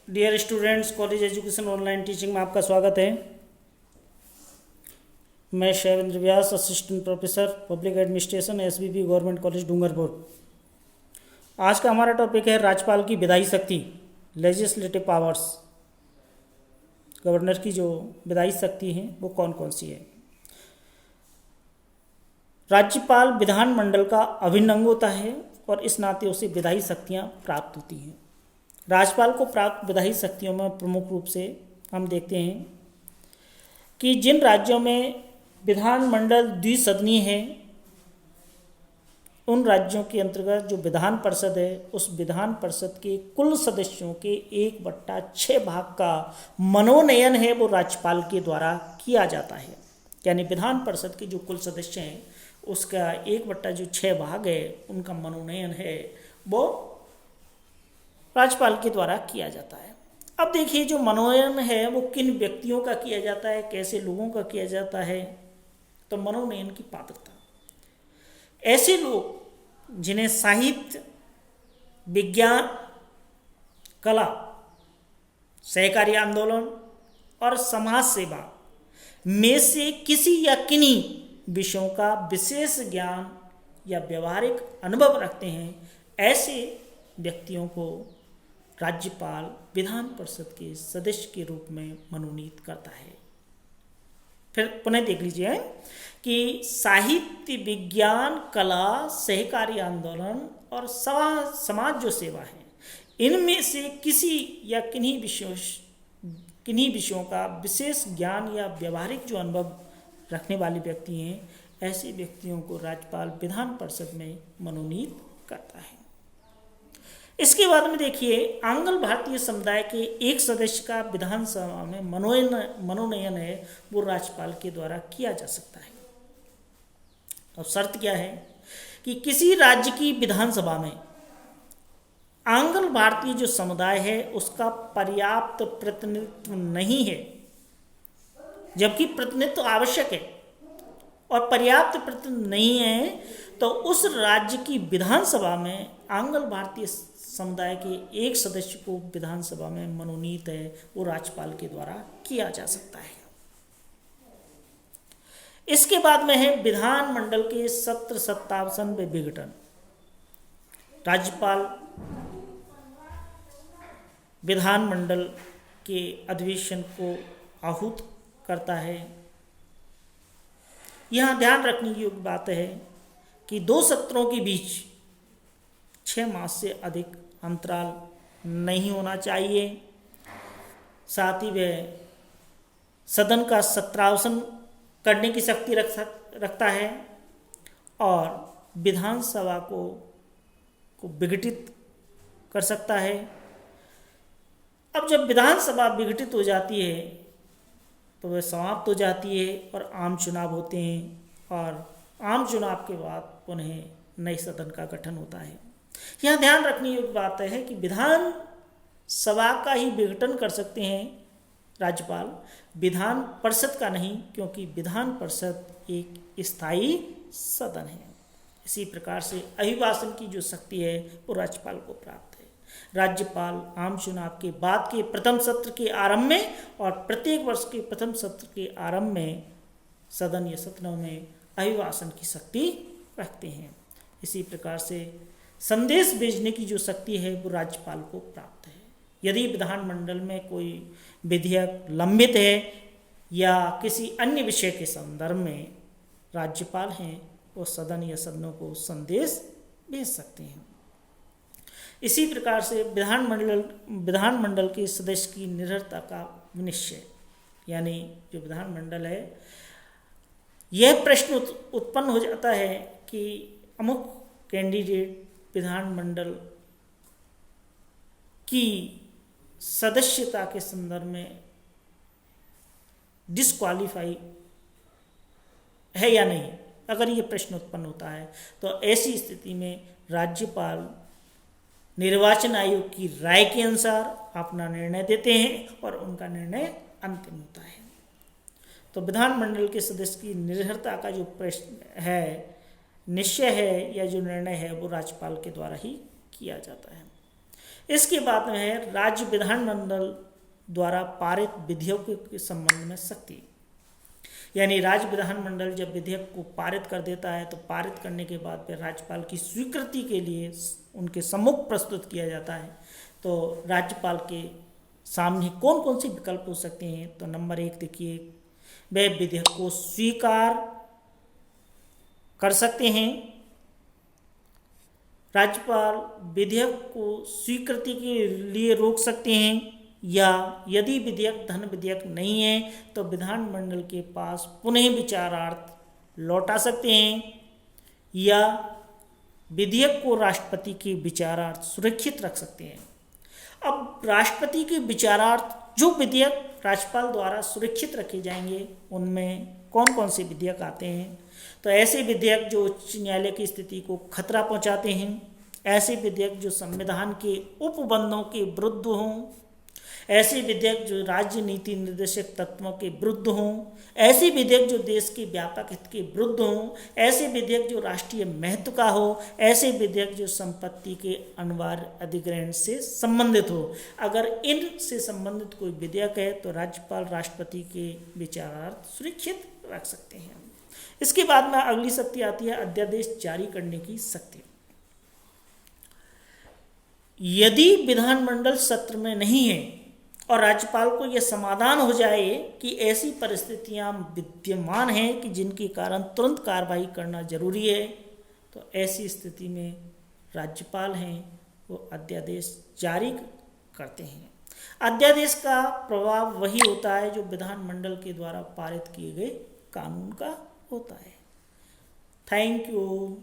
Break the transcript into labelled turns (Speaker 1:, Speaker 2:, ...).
Speaker 1: Dear students, college education online teaching में आपका स्वागत है। मैं Shaivendra Vyas, assistant professor public administration, SBP government college Dungarpur. आज का हमारा टॉपिक है राज्यपाल की विधायी शक्ति, लेजिस्लेटिव पावर्स। गवर्नर की जो विधायी शक्ति है वो कौन कौन सी है। राज्यपाल विधानमंडल का अभिन्न अंग होता है और इस नाते उसे विधायी शक्तियाँ प्राप्त होती हैं। राज्यपाल को प्राप्त विधायी शक्तियों में प्रमुख रूप से हम देखते हैं कि जिन राज्यों में विधानमंडल द्विसदनीय है, उन राज्यों के अंतर्गत जो विधान परिषद है, उस विधान परिषद के कुल सदस्यों के 1/6 भाग का मनोनयन है वो राज्यपाल के द्वारा किया जाता है। यानी विधान परिषद के जो कुल सदस्य हैं उसका 1/6 भाग है, उनका मनोनयन है वो राज्यपाल के द्वारा किया जाता है। अब देखिए, जो मनोनयन है वो किन व्यक्तियों का किया जाता है, कैसे लोगों का किया जाता है। तो मनोनयन की पात्रता, ऐसे लोग जिन्हें साहित्य, विज्ञान, कला, सहकारी आंदोलन और समाज सेवा में से किसी या किन्हीं विषयों का विशेष ज्ञान या व्यवहारिक अनुभव रखते हैं, ऐसे व्यक्तियों को राज्यपाल विधान परिषद के सदस्य के रूप में मनोनीत करता है। फिर पुनः देख लीजिए कि साहित्य, विज्ञान, कला, सहकारी आंदोलन और समाज जो सेवा है, इनमें से किसी या किन्हीं विषयों का विशेष ज्ञान या व्यवहारिक जो अनुभव रखने वाले व्यक्ति हैं, ऐसे व्यक्तियों को राज्यपाल विधान परिषद में मनोनीत करता है। इसके बाद में देखिए, आंग्ल भारतीय समुदाय के एक सदस्य का विधानसभा में मनोनयन है वो राज्यपाल के द्वारा किया जा सकता है। अब शर्त क्या है कि किसी राज्य की विधानसभा में आंग्ल भारतीय जो समुदाय है उसका पर्याप्त प्रतिनिधित्व नहीं है, जबकि प्रतिनिधित्व आवश्यक है और पर्याप्त प्रतिनिधित्व नहीं है, तो उस राज्य की विधानसभा में आंग्ल भारतीय समुदाय के एक सदस्य को विधानसभा में मनोनीत है वो राज्यपाल के द्वारा किया जा सकता है। इसके बाद में है विधानमंडल के सत्र, सत्तासन व विघटन। राज्यपाल विधानमंडल के अधिवेशन को आहूत करता है। यहाँ ध्यान रखने की योग्य बात है कि 2 सत्रों के बीच 6 मास से अधिक अंतराल नहीं होना चाहिए। साथ ही वह सदन का सत्रावसान करने की शक्ति रखता है और विधानसभा को विघटित कर सकता है। अब जब विधानसभा विघटित हो जाती है तो वह समाप्त हो जाती है और आम चुनाव होते हैं और आम चुनाव के बाद पुनः नए सदन का गठन होता है। यहाँ ध्यान रखने योग्य बात है कि विधान सभा का ही विघटन कर सकते हैं राज्यपाल, विधान परिषद का नहीं, क्योंकि विधान परिषद एक स्थायी सदन है। इसी प्रकार से अभिभाषण की जो शक्ति है वो राज्यपाल को प्राप्त है। राज्यपाल आम चुनाव के बाद के प्रथम सत्र के आरंभ में और प्रत्येक वर्ष के प्रथम सत्र के आरंभ में सदन या सदनों में अभिभाषण की शक्ति रखते हैं। इसी प्रकार से संदेश भेजने की जो शक्ति है वो राज्यपाल को प्राप्त है। यदि विधानमंडल में कोई विधेयक लंबित है या किसी अन्य विषय के संदर्भ में राज्यपाल हैं वो सदन या सदनों को संदेश भेज सकते हैं। इसी प्रकार से विधानमंडल के सदस्य की निरर्हता का निश्चय, यानी जो विधानमंडल है, यह प्रश्न उत्पन्न हो जाता है कि अमुक कैंडिडेट विधानमंडल की सदस्यता के संदर्भ में डिस्क्वालीफाई है या नहीं। अगर ये प्रश्न उत्पन्न होता है तो ऐसी स्थिति में राज्यपाल निर्वाचन आयोग की राय के अनुसार अपना निर्णय देते हैं और उनका निर्णय अंतिम होता है। तो विधानमंडल के सदस्य की निरर्हता का जो प्रश्न है, निश्चय है या जो निर्णय है वो राज्यपाल के द्वारा ही किया जाता है। इसके बाद में है राज्य विधानमंडल द्वारा पारित विधेयकों के संबंध में सख्ती। यानी राज्य विधानमंडल जब विधेयक को पारित कर देता है तो पारित करने के बाद फिर राज्यपाल की स्वीकृति के लिए उनके सम्मुख प्रस्तुत किया जाता है। तो राज्यपाल के सामने कौन कौन से विकल्प हो सकते हैं, तो नंबर 1 देखिए, वे विधेयक को स्वीकार कर सकते हैं। राज्यपाल विधेयक को स्वीकृति के लिए रोक सकते हैं, या यदि विधेयक धन विधेयक नहीं है तो विधानमंडल के पास पुनः विचारार्थ लौटा सकते हैं, या विधेयक को राष्ट्रपति के विचारार्थ सुरक्षित रख सकते हैं। अब राष्ट्रपति के विचारार्थ जो विधेयक राज्यपाल द्वारा सुरक्षित रखे जाएंगे उनमें कौन कौन से विधेयक आते हैं, तो ऐसे विधेयक जो उच्च न्यायालय की स्थिति को खतरा पहुंचाते हैं, ऐसे विधेयक जो संविधान के उपबंधों के विरुद्ध हों, ऐसे विधेयक जो राज्य नीति निर्देशक तत्वों के विरुद्ध हों, ऐसे विधेयक जो देश के व्यापक हित के विरुद्ध हों, ऐसे विधेयक जो राष्ट्रीय महत्व का हो, ऐसे विधेयक जो संपत्ति के अनिवार्य अधिग्रहण से संबंधित हो। अगर इन से संबंधित कोई विधेयक है तो राज्यपाल राष्ट्रपति के विचारार्थ सुरक्षित रख सकते हैं। इसके बाद में अगली शक्ति आती है अध्यादेश जारी करने की शक्ति। यदि विधानमंडल सत्र में नहीं है और राज्यपाल को यह समाधान हो जाए कि ऐसी परिस्थितियां विद्यमान हैं कि जिनके कारण तुरंत कार्रवाई करना जरूरी है, तो ऐसी स्थिति में राज्यपाल हैं वो अध्यादेश जारी करते हैं। अध्यादेश का प्रभाव वही होता है जो विधानमंडल के द्वारा पारित किए गए कानून का होता है। Thank you.